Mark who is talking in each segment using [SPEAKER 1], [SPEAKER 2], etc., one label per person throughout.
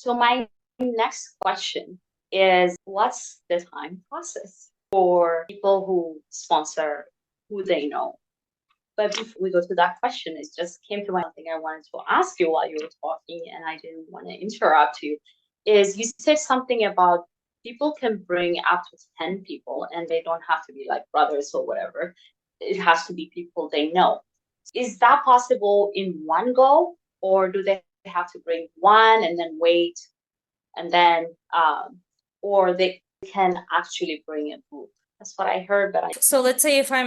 [SPEAKER 1] So my next question is, what's the time process for people who sponsor who they know? But before we go to that question, it just came to my thing I wanted to ask you while you were talking, and I didn't want to interrupt you. Is you said something about people can bring up to 10 people and they don't have to be like brothers or whatever. It has to be people they know. Is that possible in one go, or do they have to bring one and then wait and then or they can actually bring a group? That's what I heard, but I
[SPEAKER 2] So let's say if I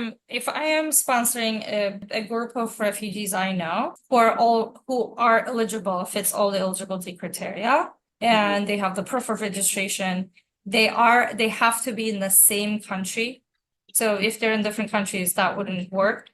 [SPEAKER 2] am sponsoring a group of refugees I know who are all who are eligible, fits all the eligibility criteria, and they have the proof of registration, they have to be in the same country. So if they're in different countries, that wouldn't work.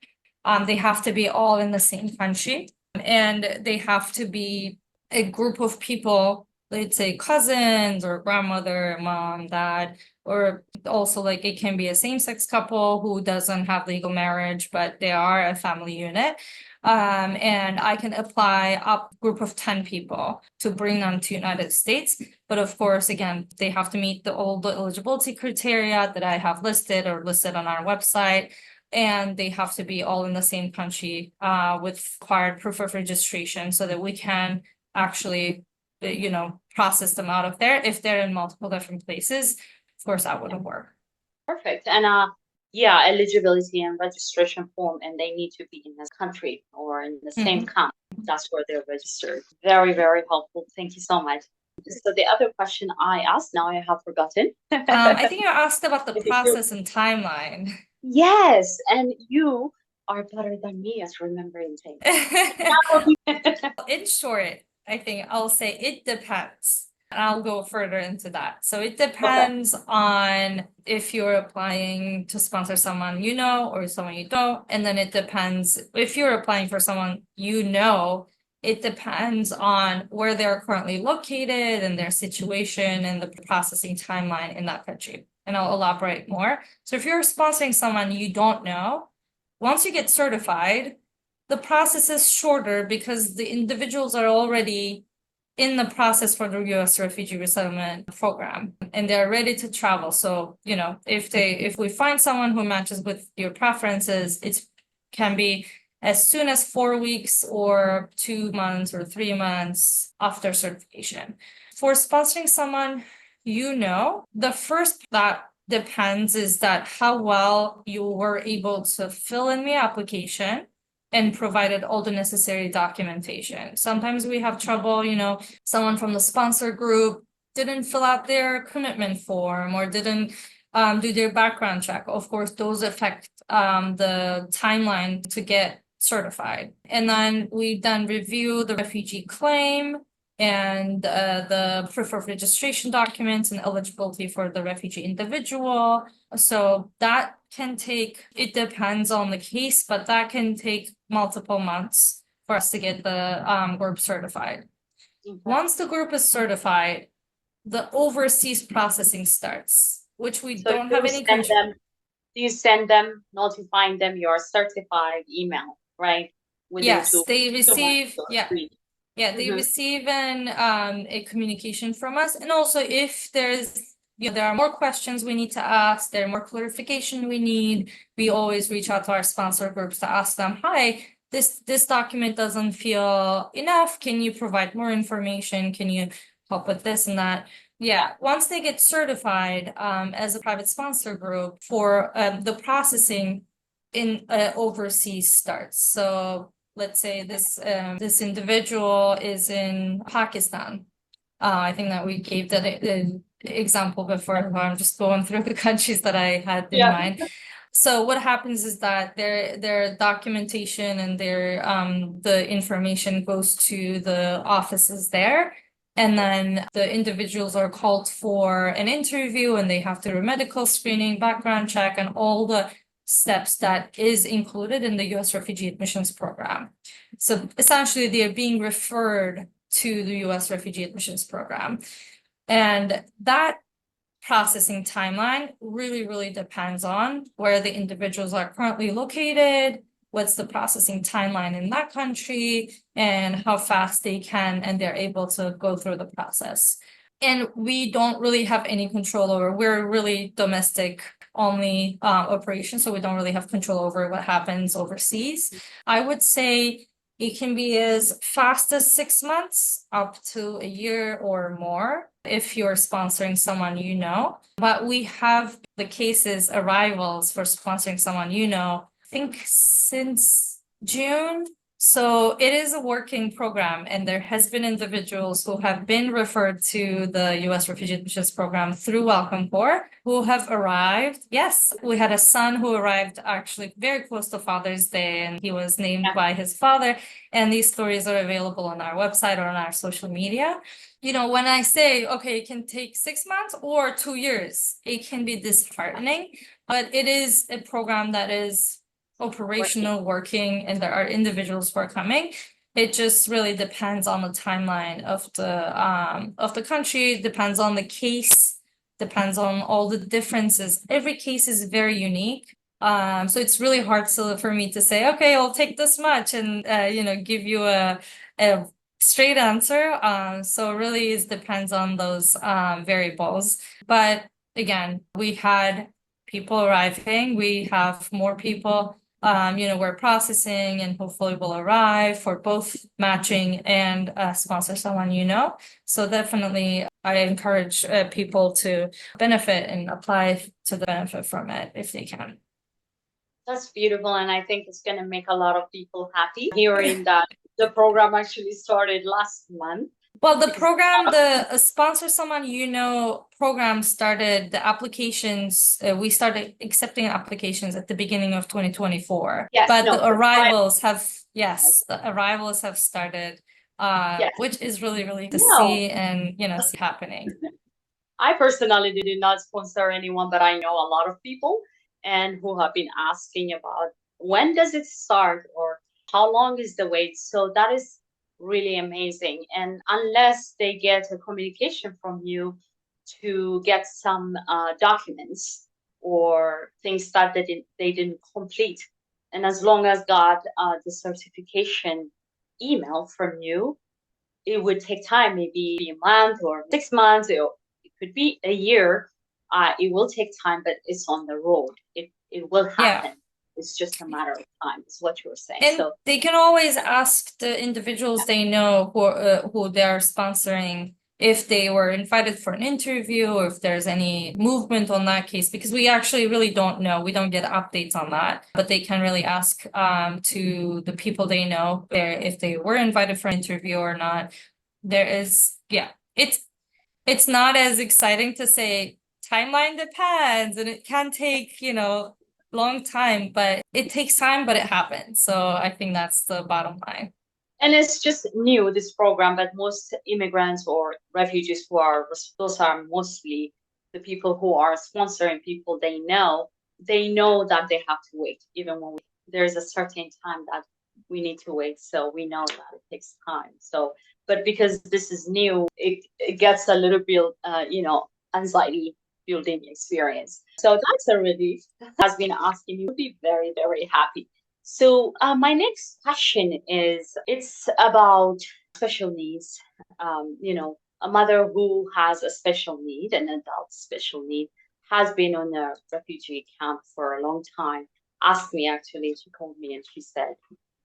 [SPEAKER 2] They have to be all in the same country, and they have to be a group of people, let's say cousins or grandmother, mom, dad, or also like it can be a same-sex couple who doesn't have legal marriage, but they are a family unit. And I can apply a group of 10 people to bring them to United States. But of course, again, they have to meet all the eligibility criteria that I have listed on our website. And they have to be all in the same country with required proof of registration so that we can actually, process them out of there. If they're in multiple different places, of course, that wouldn't work.
[SPEAKER 1] Perfect. And yeah, eligibility and registration form, and they need to be in the country or in the same country. That's where they're registered. Very, very helpful. Thank you so much. So the other question I asked, now I have forgotten.
[SPEAKER 2] I think you asked about the process and timeline.
[SPEAKER 1] Yes, and you are better than me at remembering things.
[SPEAKER 2] In short, I think I'll say it depends. And I'll go further into that. So it depends on if you're applying to sponsor someone you know or someone you don't. And then it depends if you're applying for someone you know, it depends on where they're currently located and their situation and the processing timeline in that country. And I'll elaborate more. So if you're sponsoring someone you don't know, once you get certified, the process is shorter because the individuals are already in the process for the U.S. refugee resettlement program and they're ready to travel. So, if we find someone who matches with your preferences, it can be as soon as 4 weeks or 2 months or 3 months after certification. For sponsoring someone, the first that depends is that how well you were able to fill in the application and provided all the necessary documentation. Sometimes we have trouble, someone from the sponsor group didn't fill out their commitment form or didn't do their background check. Of course, those affect the timeline to get certified. And then we then review the refugee claim and the proof of registration documents and eligibility for the refugee individual. So that can take, it depends on the case, but that can take multiple months for us to get the group certified. Once the group is certified, the overseas processing starts, which we don't have any control.
[SPEAKER 1] You send them, notifying them you're certified email, right?
[SPEAKER 2] Yes, they receive, they receive a communication from us. And also if there are more questions we need to ask, there are more clarification we need, we always reach out to our sponsor groups to ask them, hi, this document doesn't feel enough. Can you provide more information? Can you help with this and that? Yeah, once they get certified as a private sponsor group for the processing in overseas starts. So let's say this individual is in Pakistan. I think that we gave that example before. I'm just going through the countries that I had in mind. So what happens is that their documentation and their the information goes to the offices there. And then the individuals are called for an interview and they have to do a medical screening, background check, and all the steps that is included in the U.S. refugee admissions program. So essentially, they are being referred to the U.S. refugee admissions program. And that processing timeline really, really depends on where the individuals are currently located, what's the processing timeline in that country, and how fast they can and they're able to go through the process. And we don't really have any control over, we're really domestic only operation, so we don't really have control over what happens overseas. I would say it can be as fast as 6 months up to a year or more if you're sponsoring someone you know. But we have the cases arrivals for sponsoring someone you know, I think since June. So it is a working program, and there has been individuals who have been referred to the U.S. Refugee Admissions Program through Welcome Corps who have arrived. Yes, we had a son who arrived actually very close to Father's Day, and he was named by his father. And these stories are available on our website or on our social media. You know, when I say, okay, it can take 6 months or 2 years, it can be disheartening, but it is a program that is operational, working, and there are individuals who are coming. It just really depends on the timeline of the country, depends on the case, depends on all the differences. Every case is very unique. So it's really hard for me to say, okay, I'll take this much and give you a straight answer. So really it depends on those variables. But again, we had people arriving, we have more people we're processing, and hopefully will arrive for both matching and sponsor someone you know. So definitely I encourage people to benefit and apply to the benefit from it if they can.
[SPEAKER 1] That's beautiful, and I think it's going to make a lot of people happy hearing that the program actually started last month.
[SPEAKER 2] Well, the program, the Sponsor Someone You Know program started, the applications, we started accepting applications at the beginning of 2024.
[SPEAKER 1] Yes,
[SPEAKER 2] but
[SPEAKER 1] no,
[SPEAKER 2] the arrivals have, the arrivals have started,
[SPEAKER 1] Yes.
[SPEAKER 2] which is really, really to
[SPEAKER 1] No.
[SPEAKER 2] see and, see happening.
[SPEAKER 1] I personally did not sponsor anyone, but I know a lot of people and who have been asking about when does it start or how long is the wait. So that is really amazing. And unless they get a communication from you to get some documents or things that they didn't complete, and as long as got the certification email from you, it would take time, maybe a month or 6 months, it could be a year. It will take time, but it's on the road. It will happen. It's just a matter of time, is what you were saying.
[SPEAKER 2] And
[SPEAKER 1] so
[SPEAKER 2] they can always ask the individuals they know who they're sponsoring if they were invited for an interview or if there's any movement on that case, because we actually really don't know. We don't get updates on that, but they can really ask to the people they know if they were invited for an interview or not. There is, it's not as exciting to say timeline depends, and it can take, long time, but it takes time, but it happens. So I think that's the bottom line.
[SPEAKER 1] And it's just new, this program, but most immigrants or refugees those are mostly the people who are sponsoring people they know that they have to wait, even when there's a certain time that we need to wait. So we know that it takes time. So, but because this is new, it gets a little bit, anxiety building experience. So that's a relief. Has been asking, you would be very, very happy. So my next question it's about special needs. A mother who has a special need, an adult special need, has been on a refugee camp for a long time. Asked me, actually, she called me and she said,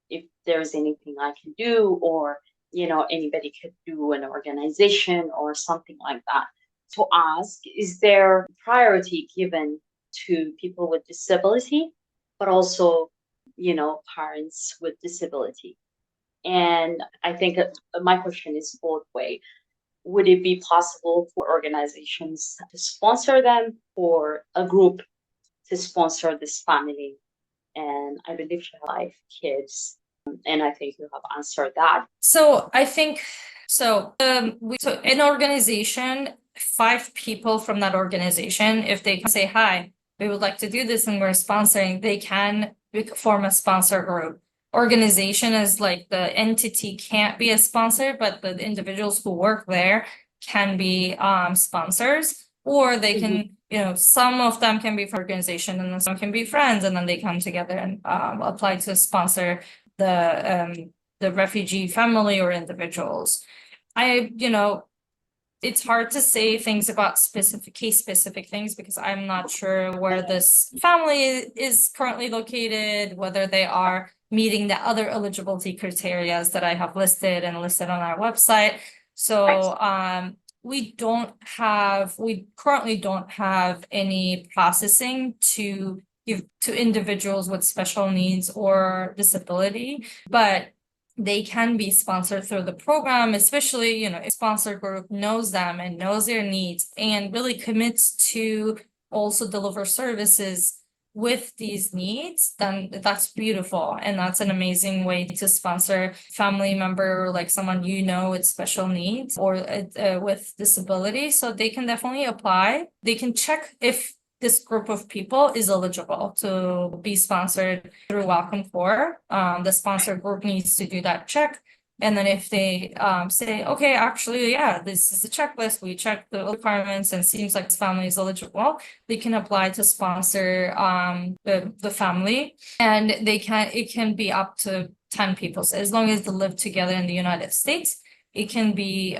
[SPEAKER 1] if there's anything I can do, or, anybody could do, an organization or something like that, to ask, is there priority given to people with disability, but also, parents with disability? And I think my question is both way. Would it be possible for organizations to sponsor them, or a group to sponsor this family? And I believe you have 5 kids, and I think you have answered that.
[SPEAKER 2] So I think so. So an organization, 5 people from that organization, if they can say, hi, we would like to do this and we're sponsoring, they can form a sponsor group. Organization is like the entity can't be a sponsor, but the individuals who work there can be sponsors, or they can some of them can be for organization and then some can be friends, and then they come together and apply to sponsor the refugee family or individuals. It's hard to say things about specific things because I'm not sure where this family is currently located, whether they are meeting the other eligibility criteria that I have listed on our website. So we currently don't have any processing to give to individuals with special needs or disability, but they can be sponsored through the program, especially, if a sponsor group knows them and knows their needs and really commits to also deliver services with these needs, then that's beautiful. And that's an amazing way to sponsor family member, like someone with special needs or with disability. So they can definitely apply. They can check if this group of people is eligible to be sponsored through Welcome Corps. The sponsor group needs to do that check. And then if they say, okay, actually, yeah, this is the checklist, we check the requirements and seems like this family is eligible, they can apply to sponsor the family. And it can be up to 10 people. So as long as they live together in the United States, it can be,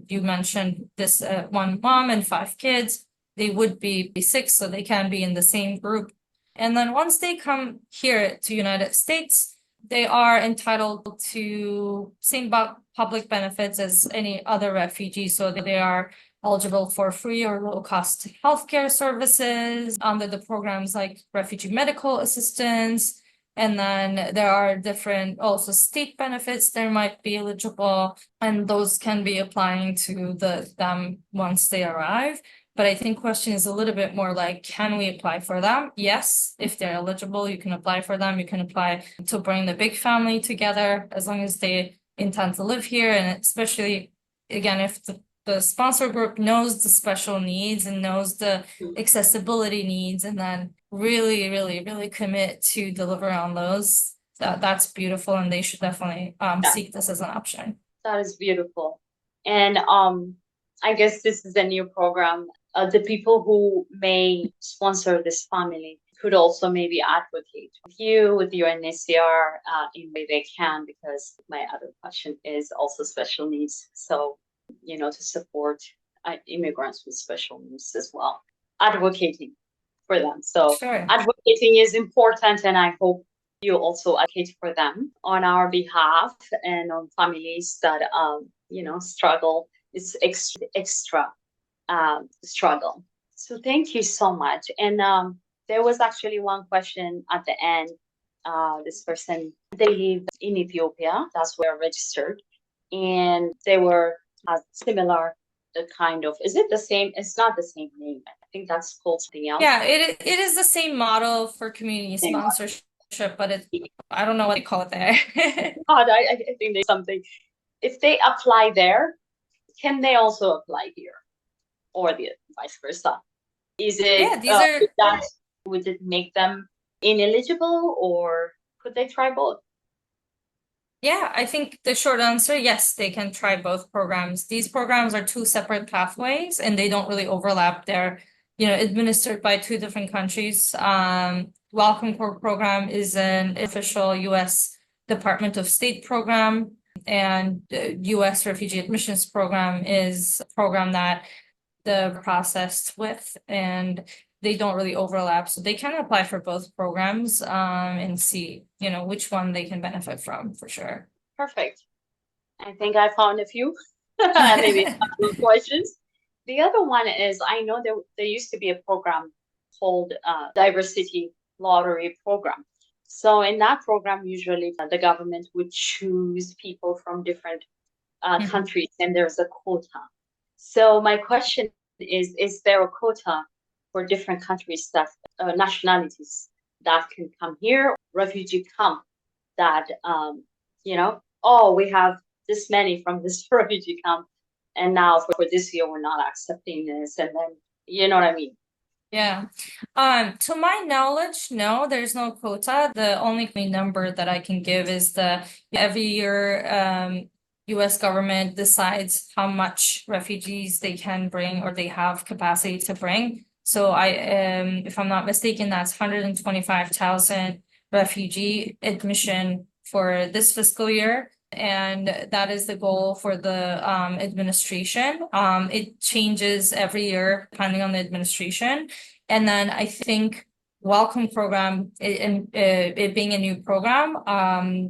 [SPEAKER 2] you mentioned this one mom and 5 kids. They would be 6, so they can be in the same group. And then once they come here to United States, they are entitled to same public benefits as any other refugee. So they are eligible for free or low-cost healthcare services under the programs like refugee medical assistance. And then there are different also state benefits that might be eligible, and those can be applying to them once they arrive. But I think question is a little bit more like, can we apply for them? Yes, if they're eligible, you can apply for them. You can apply to bring the big family together as long as they intend to live here. And especially, again, if the sponsor group knows the special needs and knows the accessibility needs and then really, really, really commit to deliver on those, that's beautiful. And they should definitely seek this as an option.
[SPEAKER 1] That is beautiful. And I guess this is a new program. The people who may sponsor this family could also maybe advocate with you, with your NCR, in way they can, because my other question is also special needs. So, to support immigrants with special needs as well, advocating for them. So
[SPEAKER 2] Sure.
[SPEAKER 1] Advocating is important, and I hope you also advocate for them on our behalf and on families that, struggle. It's extra struggle. So thank you so much. And there was actually one question at the end. This person, they live in Ethiopia. That's where they're registered. And they were similar kind of, is it the same? It's not the same name. I think that's called something else.
[SPEAKER 2] Yeah, it is the same model for community sponsorship, but I don't know what they call it there.
[SPEAKER 1] I think there's something. If they apply there, can they also apply here? Or the vice versa? Is it, would it make them ineligible, or could they try both?
[SPEAKER 2] Yeah, I think the short answer, yes, they can try both programs. These programs are 2 separate pathways and they don't really overlap. They're, administered by 2 different countries. Welcome Corps program is an official US Department of State program, and the US Refugee Admissions Program is a program that the processed with, and they don't really overlap. So they can apply for both programs and see, which one they can benefit from, for sure.
[SPEAKER 1] Perfect. I think I found a few, maybe a couple of questions. The other one is, I know there used to be a program called Diversity Lottery Program. So in that program, usually the government would choose people from different countries, and there's a quota. So my question is there a quota for different countries that nationalities that can come here, refugee camp that, we have this many from this refugee camp, and now for this year, we're not accepting this. And then, you know what I mean?
[SPEAKER 2] Yeah. To my knowledge, no, there's no quota. The only number that I can give is every year, US government decides how much refugees they can bring or they have capacity to bring. So if I'm not mistaken, that's 125,000 refugee admission for this fiscal year. And that is the goal for the administration. It changes every year depending on the administration. And then I think welcome program it being a new program,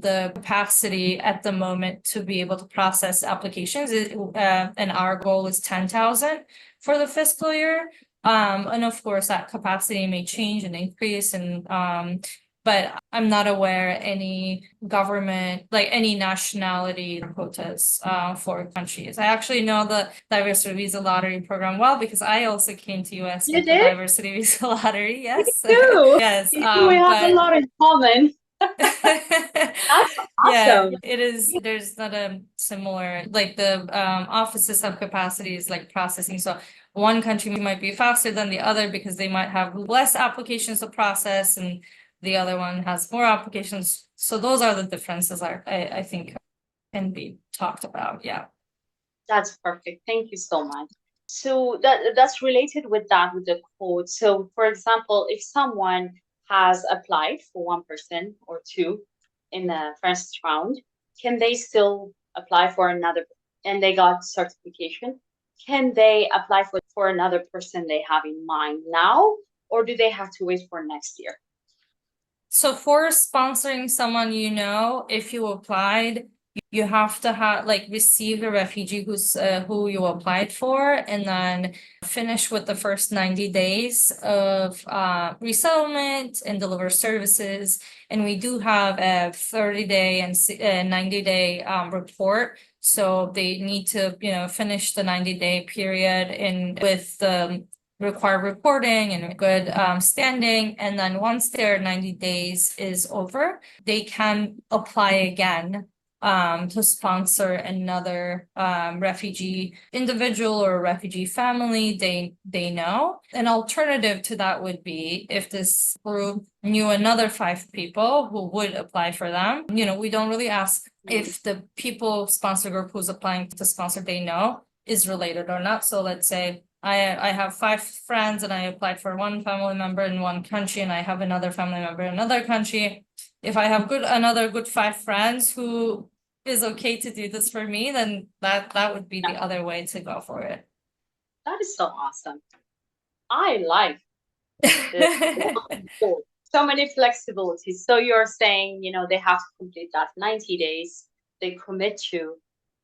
[SPEAKER 2] the capacity at the moment to be able to process applications and our goal is 10,000 for the fiscal year. And of course that capacity may change and increase and but I'm not aware any government, like any nationality quotas for countries. I actually know the diversity visa lottery program well because I also came to US
[SPEAKER 1] You
[SPEAKER 2] with the
[SPEAKER 1] did?
[SPEAKER 2] diversity visa lottery. Yes.
[SPEAKER 1] Too.
[SPEAKER 2] Yes.
[SPEAKER 1] We have a lot in common. That's
[SPEAKER 2] Yeah,
[SPEAKER 1] awesome.
[SPEAKER 2] it is. There's not a similar, like the offices have capacities like processing. So one country might be faster than the other because they might have less applications to process and the other one has more applications. So those are the differences I think can be talked about. Yeah.
[SPEAKER 1] That's perfect. Thank you so much. So that's related with that with the code. So for example, if someone has applied for one person or two in the first round, can they still apply for another and they got certification? Can they apply for another person they have in mind now, or do they have to wait for next year?
[SPEAKER 2] So for sponsoring someone, if you applied, you have to have receive the refugee who you applied for, and then finish with the first 90 days of resettlement and deliver services. And we do have a 30-day and 90-day report. So they need to, finish the 90-day period with the require reporting and good standing. And then once their 90 days is over, they can apply again to sponsor another refugee individual or refugee family they know. An alternative to that would be if this group knew another 5 people who would apply for them. We don't really ask if the people sponsor group who's applying to sponsor they know is related or not. So let's say I have 5 friends and I applied for one family member in one country and I have another family member in another country. If I have another good 5 friends who is okay to do this for me, then that would be the other way to go for it.
[SPEAKER 1] That is so awesome. I like this. So many flexibilities. So you're saying, they have to complete that 90 days. They commit to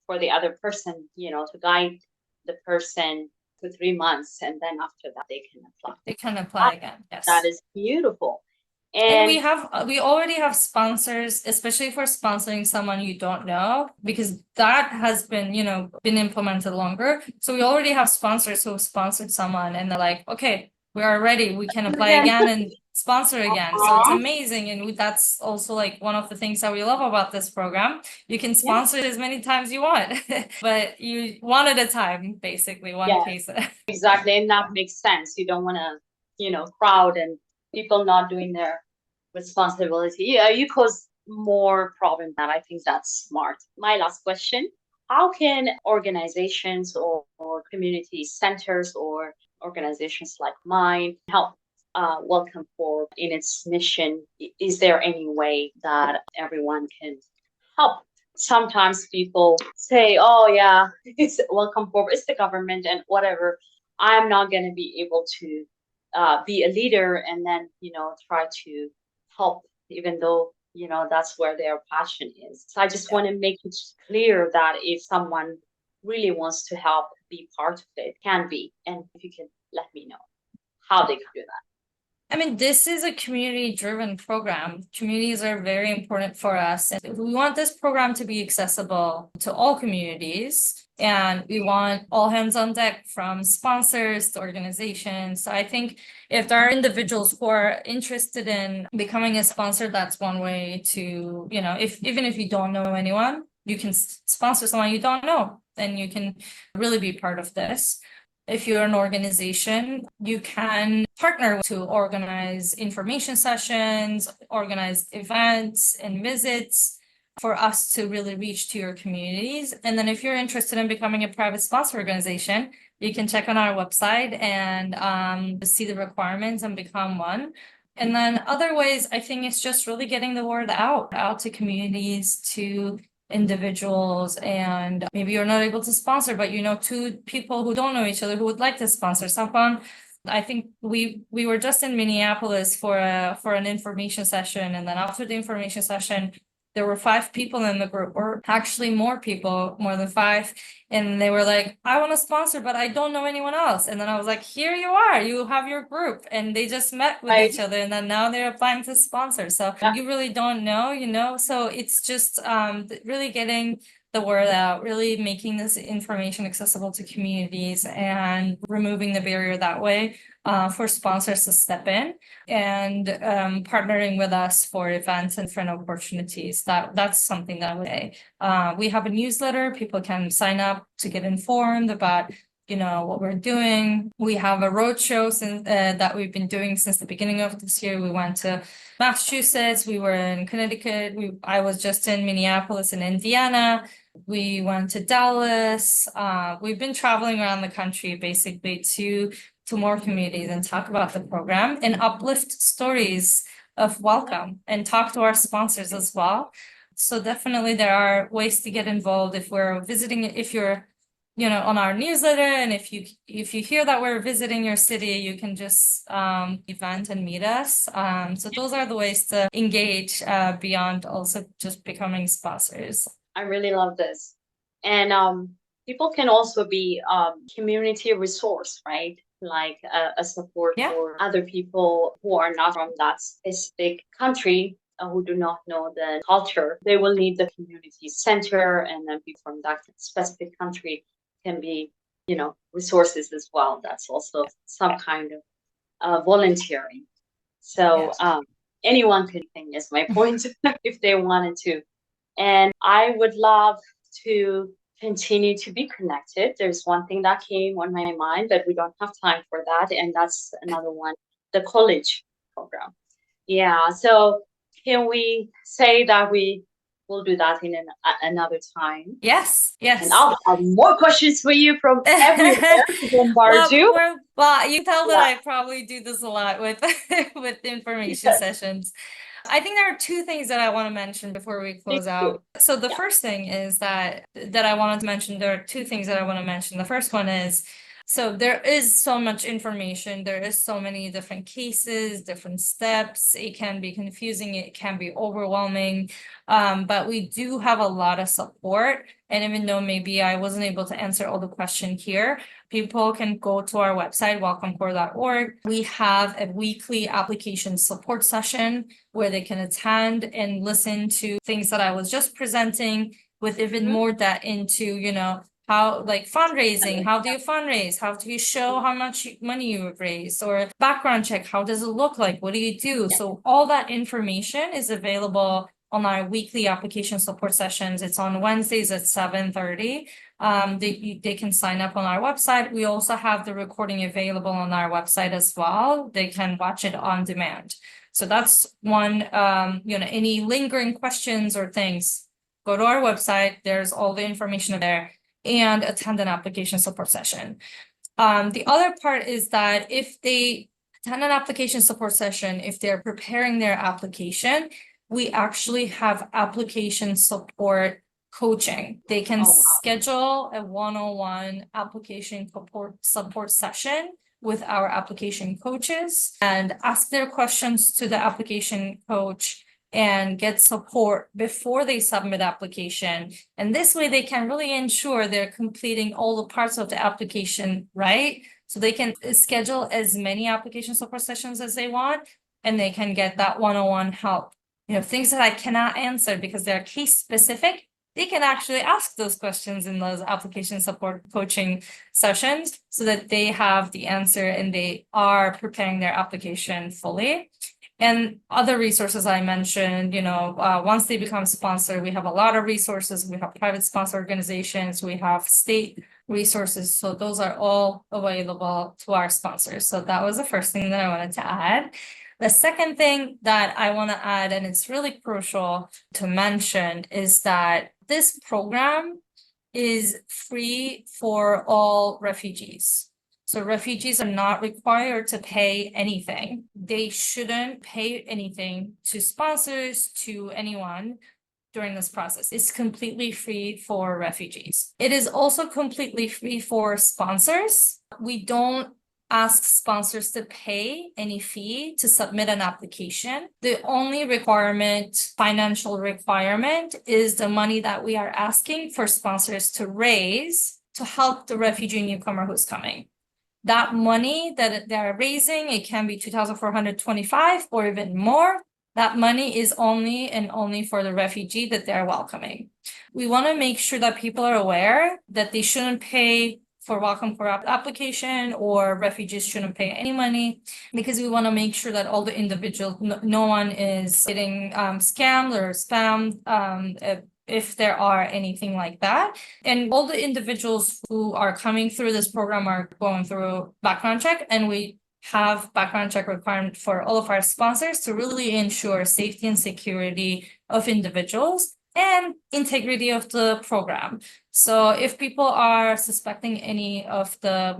[SPEAKER 1] for the other person, to guide the person for 3 months, and then after that they can apply.
[SPEAKER 2] They can apply again. Yes.
[SPEAKER 1] That is beautiful.
[SPEAKER 2] And we already have sponsors, especially for sponsoring someone you don't know, because that has been, been implemented longer. So we already have sponsors who sponsored someone and they're like, okay, we are ready. We can apply again and sponsor again. So it's amazing. And that's also like one of the things that we love about this program. You can sponsor it as many times you want, but you one at a time, basically, one case.
[SPEAKER 1] Exactly. And that makes sense. You don't want to, crowd and people not doing their responsibility. Yeah, you cause more problem than I think that's smart. My last question, how can organizations or community centers or organizations like mine help Welcome Forward in its mission? Is there any way that everyone can help? Sometimes people say, oh yeah, it's Welcome Forward, it's the government and whatever. I'm not going to be able to be a leader and then, try to help, even though, that's where their passion is. So I just want to make it clear that if someone really wants to help be part of it, can be. And if you can let me know how they can do that.
[SPEAKER 2] I mean, this is a community-driven program. Communities are very important for us. And we want this program to be accessible to all communities. And we want all hands on deck from sponsors to organizations. So I think if there are individuals who are interested in becoming a sponsor, that's one way to, even if you don't know anyone, you can sponsor someone you don't know, and you can really be part of this. If you're an organization, you can partner to organize information sessions, organize events and visits. for us to really reach to your communities. And then if you're interested in becoming a private sponsor organization, you can check on our website and see the requirements and become one. And then other ways, I think it's just really getting the word out to communities, to individuals, and maybe you're not able to sponsor, but you know two people who don't know each other who would like to sponsor someone. I think we were just in Minneapolis for an information session, and then after the information session, there were 5 people in the group, or actually more people, more than 5. And they were like, I want to sponsor, but I don't know anyone else. And then I was like, here you are, you have your group. And they just met with each other, and then now they're applying to sponsor. So you really don't know, you know, so it's just really getting the word out, really making this information accessible to communities and removing the barrier that way for sponsors to step in, and partnering with us for events and different opportunities. That's something that I would say. We have a newsletter. People can sign up to get informed about, you know, what we're doing. We have a roadshow that we've been doing since the beginning of this year. We went to Massachusetts, we were in Connecticut, I was just in Minneapolis and Indiana. We went to Dallas. We've been traveling around the country basically to more communities and talk about the program and uplift stories of welcome and talk to our sponsors as well. So definitely there are ways to get involved if we're visiting, if you're, you know, on our newsletter, and if you hear that we're visiting your city, you can just event and meet us. So those are the ways to engage beyond also just becoming sponsors.
[SPEAKER 1] I really love this. And people can also be community resource, right? Like a support for other people who are not from that specific country, who do not know the culture. They will need the community center, and then people from that specific country can be, you know, resources as well. That's also some kind of volunteering. So anyone can think, is my point, if they wanted to. And I would love to continue to be connected. There's one thing that came on my mind, but we don't have time for that. And that's another one, the college program. Yeah, so can we say that we will do that in another time?
[SPEAKER 2] Yes.
[SPEAKER 1] And I'll have more questions for you from everywhere to bombard you.
[SPEAKER 2] Well, you tell that I probably do this a lot with with information sessions. I think there are 2 things that I want to mention before we close out. So the first thing is that I wanted to mention, there are 2 things that I want to mention. The first one is, so there is so much information, there is so many different cases, different steps. It can be confusing, it can be overwhelming, but we do have a lot of support. And even though maybe I wasn't able to answer all the questions here, people can go to our website, welcomecore.org. We have a weekly application support session where they can attend and listen to things that I was just presenting, with even more depth into, you know, how, like, fundraising, how do you fundraise? How do you show how much money you have raised? Or background check, how does it look like? What do you do? So all that information is available on our weekly application support sessions. It's on Wednesdays at 7:30. They can sign up on our website. We also have the recording available on our website as well. They can watch it on demand. So that's one, you know, any lingering questions or things, go to our website. There's all the information there, and attend an application support session. The other part is that if they attend an application support session, if they're preparing their application, we actually have application support coaching. They can schedule a one-on-one application support session with our application coaches and ask their questions to the application coach and get support before they submit application. And this way they can really ensure they're completing all the parts of the application right. So they can schedule as many application support sessions as they want, and they can get that one-on-one help. You know, things that I cannot answer because they're case specific, they can actually ask those questions in those application support coaching sessions so that they have the answer and they are preparing their application fully. And other resources I mentioned, you know, once they become sponsor, we have a lot of resources. We have private sponsor organizations, we have state resources. So those are all available to our sponsors. So that was the first thing that I wanted to add. The second thing that I want to add, and it's really crucial to mention, is that this program is free for all refugees. So refugees are not required to pay anything. They shouldn't pay anything to sponsors, to anyone during this process. It's completely free for refugees. It is also completely free for sponsors. We don't ask sponsors to pay any fee to submit an application. The only requirement, financial requirement, is the money that we are asking for sponsors to raise to help the refugee newcomer who's coming. That money that they're raising, it can be 2,425 or even more. That money is only and only for the refugee that they're welcoming. We want to make sure that people are aware that they shouldn't pay for welcome for application, or refugees shouldn't pay any money, because we want to make sure that all the individuals, no one is getting scammed or spammed if there are anything like that. And all the individuals who are coming through this program are going through background check, and we have background check requirement for all of our sponsors to really ensure safety and security of individuals and integrity of the program. So if people are suspecting any of the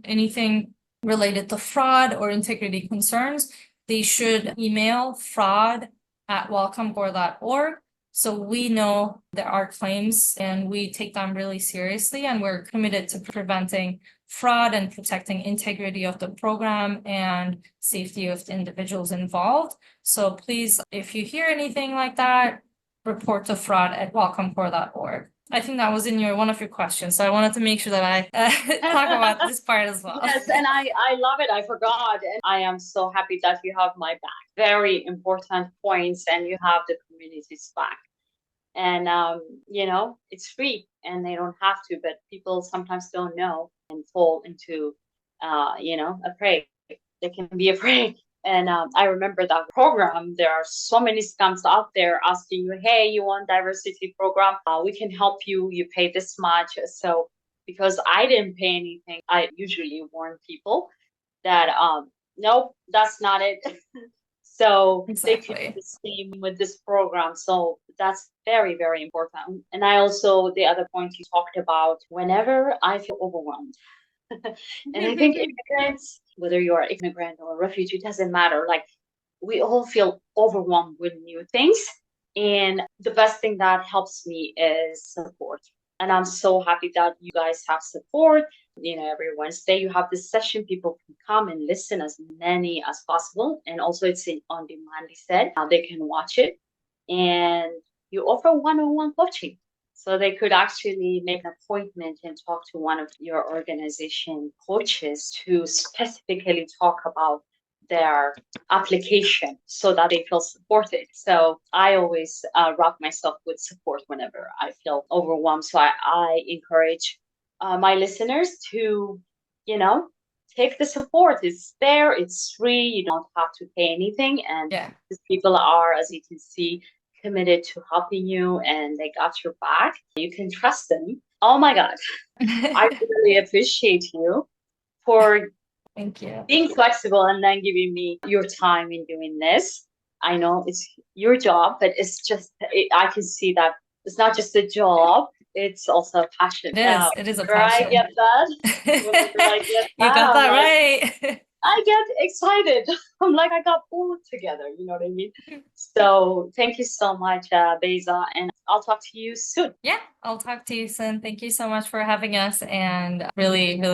[SPEAKER 2] anything related to fraud or integrity concerns, they should email fraud@welcomecore.org. So we know there are claims and we take them really seriously, and we're committed to preventing fraud and protecting integrity of the program and safety of the individuals involved. So please, if you hear anything like that, report to fraud@welcomecore.org. I think that was in one of your questions, so I wanted to make sure that I talk about this part as well.
[SPEAKER 1] Yes, and I love it. I forgot, and I am so happy that you have my back. Very important points, and you have the community's back. And it's free, and they don't have to, but people sometimes don't know and fall into afraid. They can be afraid. And I remember that program. There are so many scams out there asking you, hey, you want diversity program? We can help you. You pay this much. So because I didn't pay anything, I usually warn people that, nope, that's not it. So they could do the same with this program. So that's very, very important. And I also, the other point you talked about, whenever I feel overwhelmed, and I think immigrants, whether you're an immigrant or a refugee, doesn't matter. Like, we all feel overwhelmed with new things. And the best thing that helps me is support. And I'm so happy that you guys have support. Every Wednesday you have this session. People can come and listen, as many as possible. And also it's on demand, they said. They can watch it. And you offer one-on-one coaching. So they could actually make an appointment and talk to one of your organization coaches to specifically talk about their application so that they feel supported. So I always wrap myself with support whenever I feel overwhelmed. So I encourage my listeners to, take the support. It's there, it's free, you don't have to pay anything. And these people are, as you can see, committed to helping you, and they got your back. You can trust them. Oh my God. I really appreciate you for
[SPEAKER 2] Thank you.
[SPEAKER 1] Being flexible and then giving me your time in doing this. I know it's your job, but it's just, I can see that it's not just a job, it's also a passion.
[SPEAKER 2] It is a passion.
[SPEAKER 1] I get that.
[SPEAKER 2] You got that right.
[SPEAKER 1] I get excited. I'm like, I got pulled together. You know what I mean? So thank you so much, Beyza, and I'll talk to you soon.
[SPEAKER 2] Yeah, I'll talk to you soon. Thank you so much for having us, and really, really